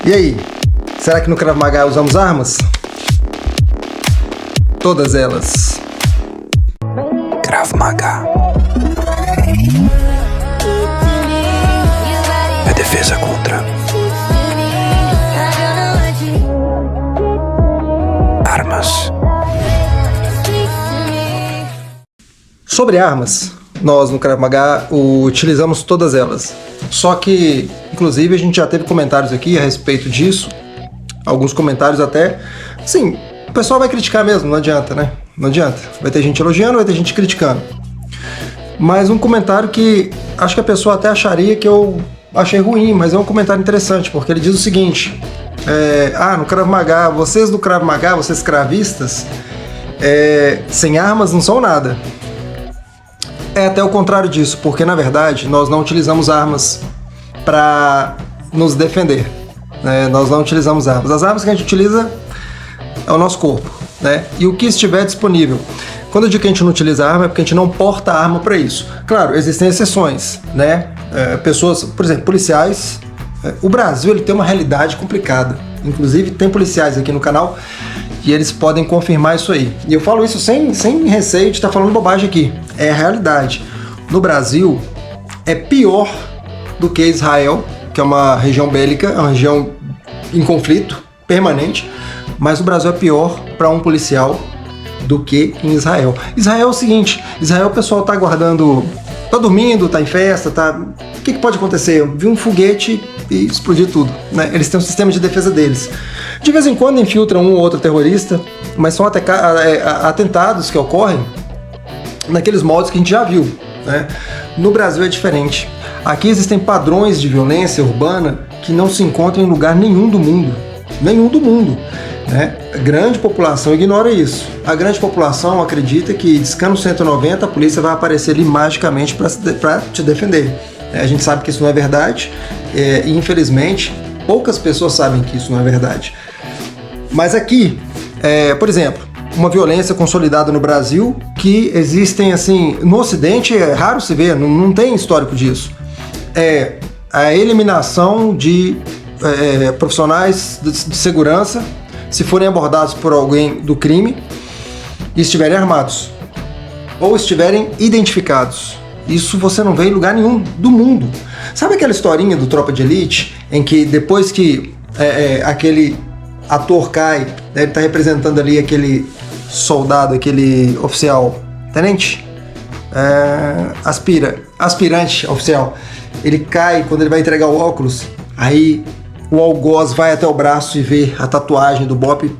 E aí, será que no Krav Maga usamos armas? Todas elas. Krav Maga é defesa contra armas. Sobre armas, nós no Krav Maga utilizamos todas elas. Só que, inclusive, a gente já teve comentários aqui a respeito disso. Alguns comentários até. Sim, o pessoal vai criticar mesmo, não adianta, né? Não adianta. Vai ter gente elogiando, vai ter gente criticando. Mas um comentário que acho que a pessoa até acharia que eu achei ruim, mas é um comentário interessante, porque ele diz o seguinte: no Krav Maga, vocês do Krav Maga, vocês cravistas, sem armas não são nada. É até o contrário disso, porque na verdade nós não utilizamos armas para nos defender, né? Nós não utilizamos armas. As armas que a gente utiliza é o nosso corpo, né? E o que estiver disponível. Quando eu digo que a gente não utiliza arma, é porque a gente não porta arma para isso. Claro, existem exceções, né? Pessoas, por exemplo, policiais. O Brasil ele tem uma realidade complicada. Inclusive tem policiais aqui no canal e eles podem confirmar isso aí. E eu falo isso sem receio de estar falando bobagem aqui. É a realidade. No Brasil, é pior do que Israel, que é uma região bélica, é uma região em conflito permanente, mas o Brasil é pior para um policial do que em Israel. Israel é o seguinte, Israel o pessoal tá guardando, tá dormindo, tá em festa, tá... O que pode acontecer? Eu vi um foguete e explodir tudo, né? Eles têm um sistema de defesa deles. De vez em quando infiltram um ou outro terrorista, mas são atentados que ocorrem naqueles modos que a gente já viu, né? No Brasil é diferente. Aqui existem padrões de violência urbana que não se encontram em lugar nenhum do mundo. Nenhum do mundo, né? A grande população ignora isso. A grande população acredita que discando 190 a polícia vai aparecer ali magicamente para te defender. A gente sabe que isso não é verdade e infelizmente poucas pessoas sabem que isso não é verdade. Mas aqui, por exemplo, uma violência consolidada no Brasil que existem assim, no Ocidente é raro se ver, não tem histórico disso. É a eliminação de profissionais de segurança se forem abordados por alguém do crime e estiverem armados ou estiverem identificados. Isso você não vê em lugar nenhum do mundo. Sabe aquela historinha do Tropa de Elite em que depois que aquele ator cai, ele está representando ali aquele soldado, aquele oficial, tenente, aspirante oficial, ele cai quando ele vai entregar o óculos, aí o algoz vai até o braço e vê a tatuagem do Bop,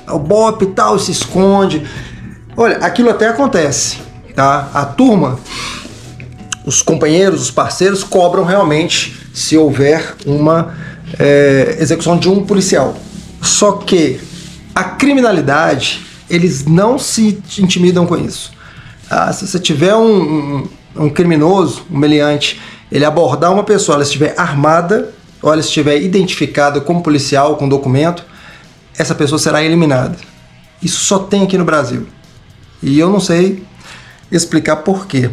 o Bop e tal, se esconde. Olha, aquilo até acontece, tá? A turma, os companheiros, os parceiros cobram realmente se houver uma execução de um policial. Só que a criminalidade, eles não se intimidam com isso. Se você tiver um criminoso, um meliante, ele abordar uma pessoa, ela estiver armada, ou ela estiver identificada como policial, com documento, essa pessoa será eliminada. Isso só tem aqui no Brasil. E eu não sei explicar por quê.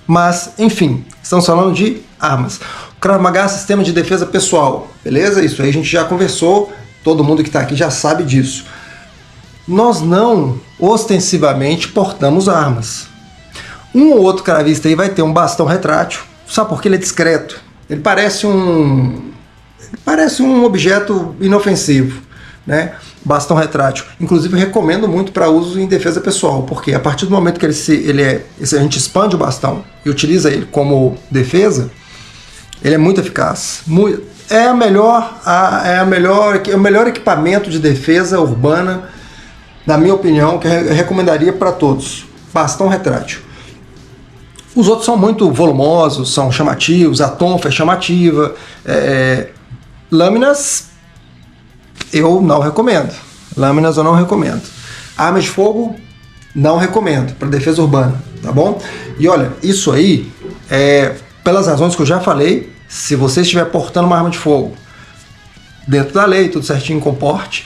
Mas, enfim, estamos falando de armas. O Krav Maga é sistema de defesa pessoal, beleza? Isso aí a gente já conversou, todo mundo que está aqui já sabe disso. Nós não ostensivamente portamos armas. Um ou outro cravista aí vai ter um bastão retrátil, sabe por que ele é discreto? Ele parece um objeto inofensivo, né? Bastão retrátil. Inclusive, eu recomendo muito para uso em defesa pessoal, porque a partir do momento que a gente expande o bastão e utiliza ele como defesa, ele é muito eficaz. É o melhor equipamento de defesa urbana, na minha opinião, que eu recomendaria para todos. Bastão retrátil. Os outros são muito volumosos, são chamativos, a tonfa é chamativa. Lâminas eu não recomendo. Lâminas eu não recomendo. Armas de fogo não recomendo para defesa urbana, tá bom? E olha, isso aí pelas razões que eu já falei. Se você estiver portando uma arma de fogo dentro da lei, tudo certinho com porte,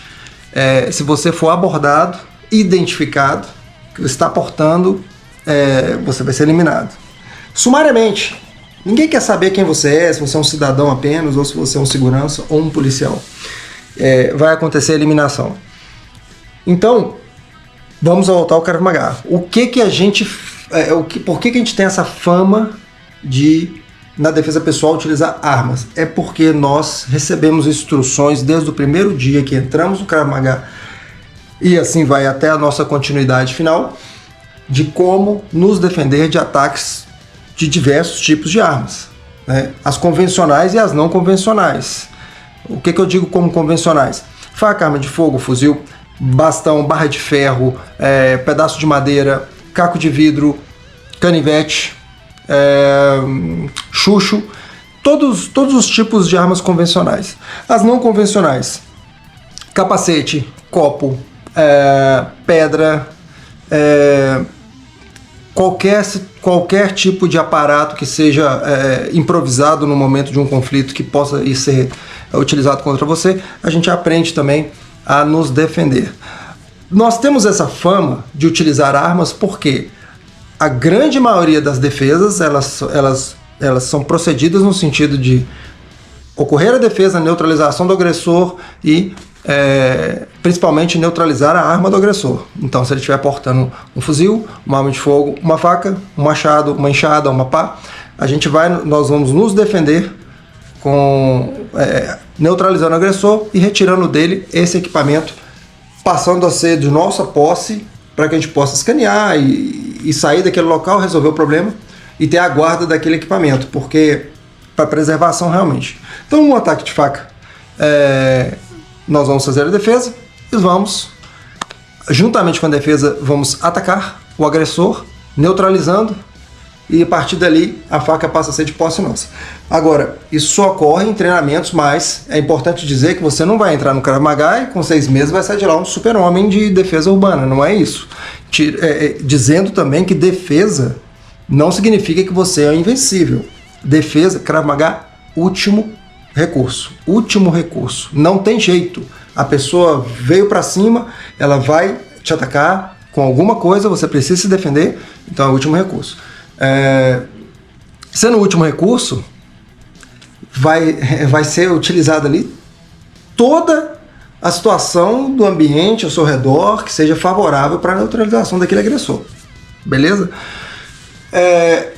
se você for abordado, identificado que está portando, você vai ser eliminado. Sumariamente, Ninguém quer saber quem você é, se você é um cidadão apenas, ou se você é um segurança ou um policial. Vai acontecer a eliminação. Então, vamos voltar ao Krav Maga. Por que a gente tem essa fama de, na defesa pessoal, utilizar armas? É porque nós recebemos instruções desde o primeiro dia que entramos no Krav Maga, e assim vai até a nossa continuidade final, de como nos defender de ataques de diversos tipos de armas, né? As convencionais e as não convencionais. O que eu digo como convencionais? Faca, arma de fogo, fuzil, bastão, barra de ferro, pedaço de madeira, caco de vidro, canivete, chucho, todos os tipos de armas convencionais. As não convencionais: capacete, copo, pedra, qualquer tipo de aparato que seja improvisado no momento de um conflito que possa ser utilizado contra você, a gente aprende também a nos defender. Nós temos essa fama de utilizar armas porque a grande maioria das defesas elas são procedidas no sentido de ocorrer a defesa, a neutralização do agressor e principalmente neutralizar a arma do agressor. Então, se ele estiver portando um fuzil, uma arma de fogo, uma faca, um machado, uma enxada, uma pá, nós vamos nos defender neutralizando o agressor e retirando dele esse equipamento, passando a ser de nossa posse, para que a gente possa escanear e sair daquele local, resolver o problema e ter a guarda daquele equipamento, porque para preservação realmente. Então, um ataque de faca, nós vamos fazer a defesa e vamos, juntamente com a defesa, vamos atacar o agressor, neutralizando, e a partir dali a faca passa a ser de posse nossa. Agora, isso só ocorre em treinamentos, mas é importante dizer que você não vai entrar no Krav Maga e com 6 meses vai sair de lá um super-homem de defesa urbana, não é isso. Dizendo também que defesa não significa que você é invencível. Defesa, Krav Maga, último recurso. Último recurso. Não tem jeito. A pessoa veio para cima, ela vai te atacar com alguma coisa, você precisa se defender, então é o último recurso. Sendo o último recurso, vai ser utilizada ali toda a situação do ambiente ao seu redor que seja favorável para a neutralização daquele agressor. Beleza?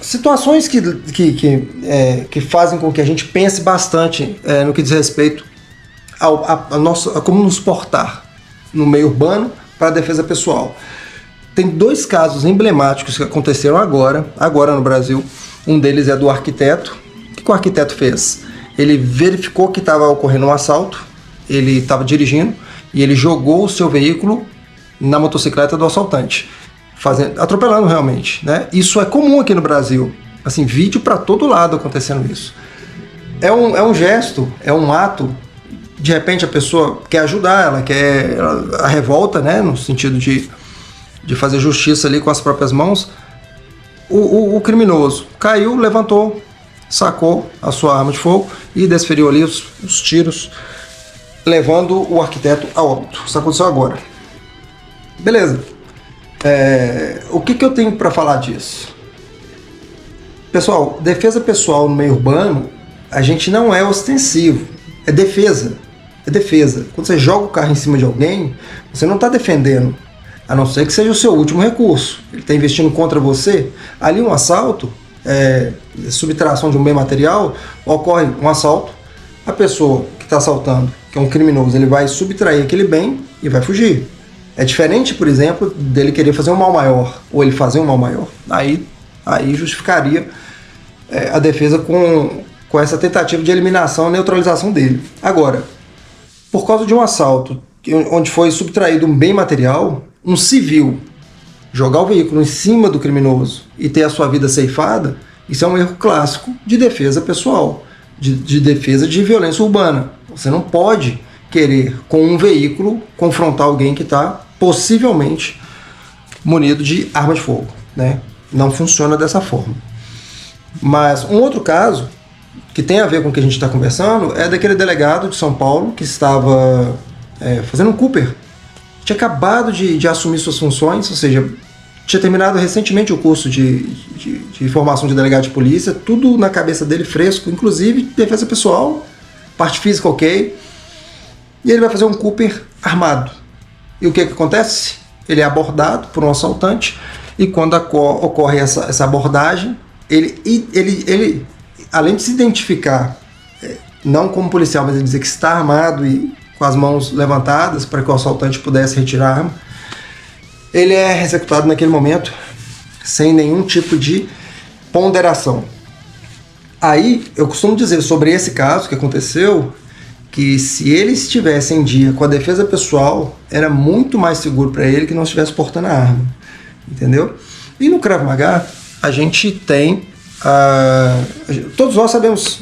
Situações que fazem com que a gente pense bastante no que diz respeito a como nos portar no meio urbano para a defesa pessoal. Tem 2 casos emblemáticos que aconteceram agora no Brasil. Um deles é do arquiteto. O que o arquiteto fez? Ele verificou que estava ocorrendo um assalto, ele estava dirigindo e ele jogou o seu veículo na motocicleta do assaltante, atropelando realmente, né? Isso é comum aqui no Brasil. Assim, vídeo para todo lado acontecendo isso. É um gesto, é um ato. De repente a pessoa quer ajudar, ela quer a revolta, né? No sentido de fazer justiça ali com as próprias mãos. O criminoso caiu, levantou, sacou a sua arma de fogo e desferiu ali os tiros, levando o arquiteto a óbito. Isso aconteceu agora. Beleza. O que eu tenho para falar disso? Pessoal, defesa pessoal no meio urbano, a gente não é ostensivo. É defesa. É defesa. Quando você joga o carro em cima de alguém, você não está defendendo. A não ser que seja o seu último recurso. Ele está investindo contra você. Ali um assalto, subtração de um bem material, ocorre um assalto, a pessoa que está assaltando, que é um criminoso, ele vai subtrair aquele bem e vai fugir. É diferente, por exemplo, dele querer fazer um mal maior, ou ele fazer um mal maior. Aí justificaria a defesa com essa tentativa de eliminação e neutralização dele. Agora, por causa de um assalto onde foi subtraído um bem material, um civil jogar o veículo em cima do criminoso e ter a sua vida ceifada, isso é um erro clássico de defesa pessoal, de defesa de violência urbana. Você não pode querer, com um veículo, confrontar alguém que está possivelmente munido de arma de fogo, né? Não funciona dessa forma. Mas um outro caso que tem a ver com o que a gente está conversando é daquele delegado de São Paulo que estava fazendo um Cooper. Tinha acabado de assumir suas funções, ou seja, tinha terminado recentemente o curso de formação de delegado de polícia, tudo na cabeça dele fresco, inclusive defesa pessoal, parte física ok, e ele vai fazer um Cooper armado. E o que acontece? Ele é abordado por um assaltante, e quando ocorre essa abordagem, ele, além de se identificar, não como policial, mas ele dizer que está armado e com as mãos levantadas para que o assaltante pudesse retirar a arma, ele é executado naquele momento sem nenhum tipo de ponderação. Aí, eu costumo dizer sobre esse caso que aconteceu, que se ele estivesse em dia com a defesa pessoal, era muito mais seguro para ele que não estivesse portando a arma, entendeu? E no Krav Maga, a gente tem, todos nós sabemos,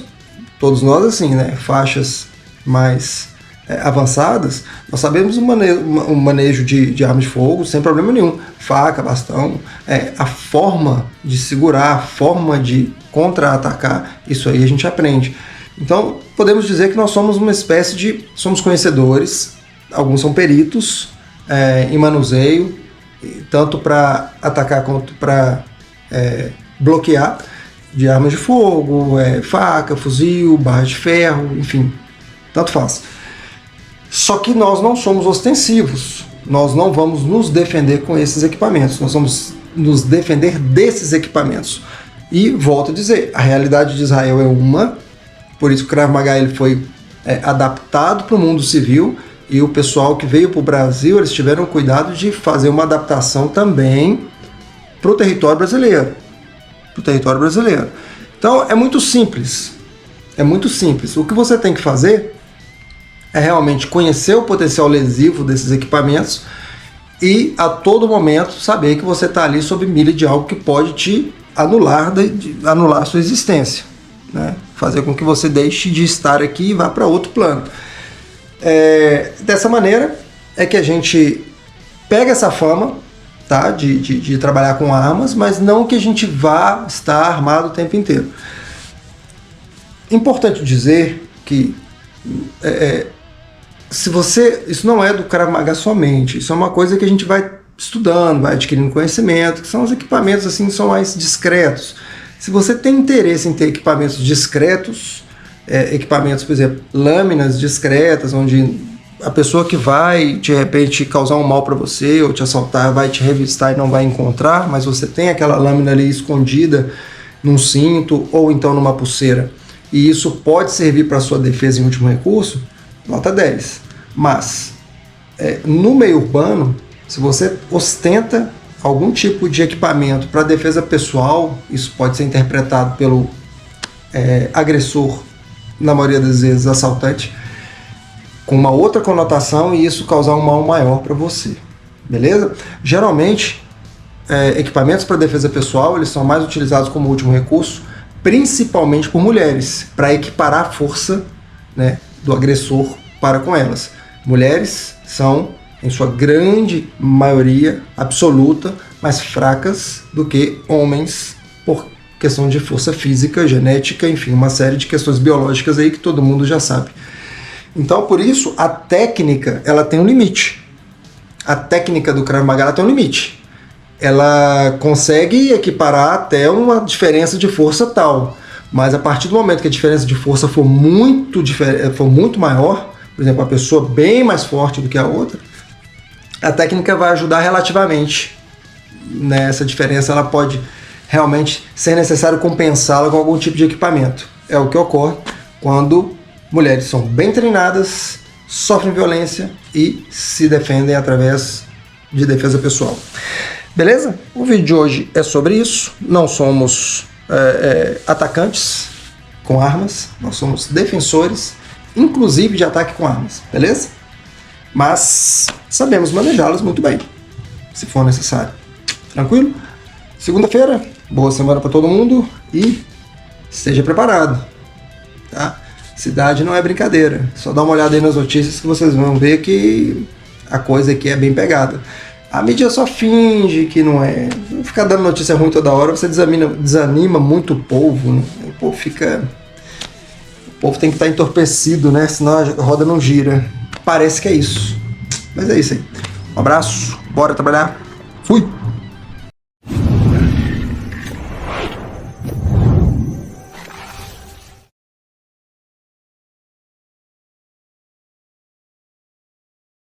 todos nós assim, né, faixas mais avançadas, nós sabemos o manejo de arma de fogo sem problema nenhum, faca, bastão, a forma de segurar, a forma de contra-atacar, isso aí a gente aprende. Então, podemos dizer que nós somos uma espécie somos conhecedores, alguns são peritos em manuseio, tanto para atacar quanto para bloquear, de armas de fogo, faca, fuzil, barra de ferro, enfim, tanto faz. Só que nós não somos ostensivos, nós não vamos nos defender com esses equipamentos, nós vamos nos defender desses equipamentos. E volto a dizer, a realidade de Israel é uma, por isso que o Krav Maga ele foi adaptado para o mundo civil, e o pessoal que veio para o Brasil, eles tiveram cuidado de fazer uma adaptação também para o território brasileiro. Então é muito simples, o que você tem que fazer é realmente conhecer o potencial lesivo desses equipamentos e a todo momento saber que você está ali sob mira de algo que pode te anular a sua existência, né? Fazer com que você deixe de estar aqui e vá para outro plano. Dessa maneira é que a gente pega essa fama, tá, de trabalhar com armas, mas não que a gente vá estar armado o tempo inteiro. Importante dizer que isso não é do Krav Maga somente, isso é uma coisa que a gente vai estudando, vai adquirindo conhecimento, que são os equipamentos assim, que são mais discretos. Se você tem interesse em ter equipamentos discretos, equipamentos, por exemplo, lâminas discretas, onde a pessoa que vai, de repente, causar um mal para você ou te assaltar, vai te revistar e não vai encontrar, mas você tem aquela lâmina ali escondida num cinto ou então numa pulseira, e isso pode servir para sua defesa em último recurso, nota 10. Mas, no meio urbano, se você ostenta algum tipo de equipamento para defesa pessoal, isso pode ser interpretado pelo agressor, na maioria das vezes assaltante, com uma outra conotação, e isso causar um mal maior para você, beleza? Geralmente, equipamentos para defesa pessoal, eles são mais utilizados como último recurso, principalmente por mulheres, para equiparar a força, né, do agressor para com elas. Mulheres são, em sua grande maioria absoluta, mais fracas do que homens, por questão de força física, genética, enfim, uma série de questões biológicas aí que todo mundo já sabe. Então, por isso, a técnica, ela tem um limite. A técnica do Krav Maga, ela tem um limite. Ela consegue equiparar até uma diferença de força tal, mas a partir do momento que a diferença de força for muito maior, por exemplo, a pessoa bem mais forte do que a outra, a técnica vai ajudar relativamente. Nessa diferença, ela pode realmente ser necessário compensá-la com algum tipo de equipamento. É o que ocorre quando mulheres são bem treinadas, sofrem violência e se defendem através de defesa pessoal. Beleza? O vídeo de hoje é sobre isso. Não somos atacantes com armas, nós somos defensores, inclusive de ataque com armas, beleza? Mas sabemos manejá-las muito bem, se for necessário. Tranquilo? Segunda-feira, boa semana para todo mundo e esteja preparado, tá? Cidade não é brincadeira, só dá uma olhada aí nas notícias que vocês vão ver que a coisa aqui é bem pegada. A mídia só finge que não é. Ficar dando notícia ruim toda hora, você desanima muito o povo, né? O povo tem que estar entorpecido, né? Senão a roda não gira. Parece que é isso. Mas é isso aí. Um abraço, bora trabalhar. Fui!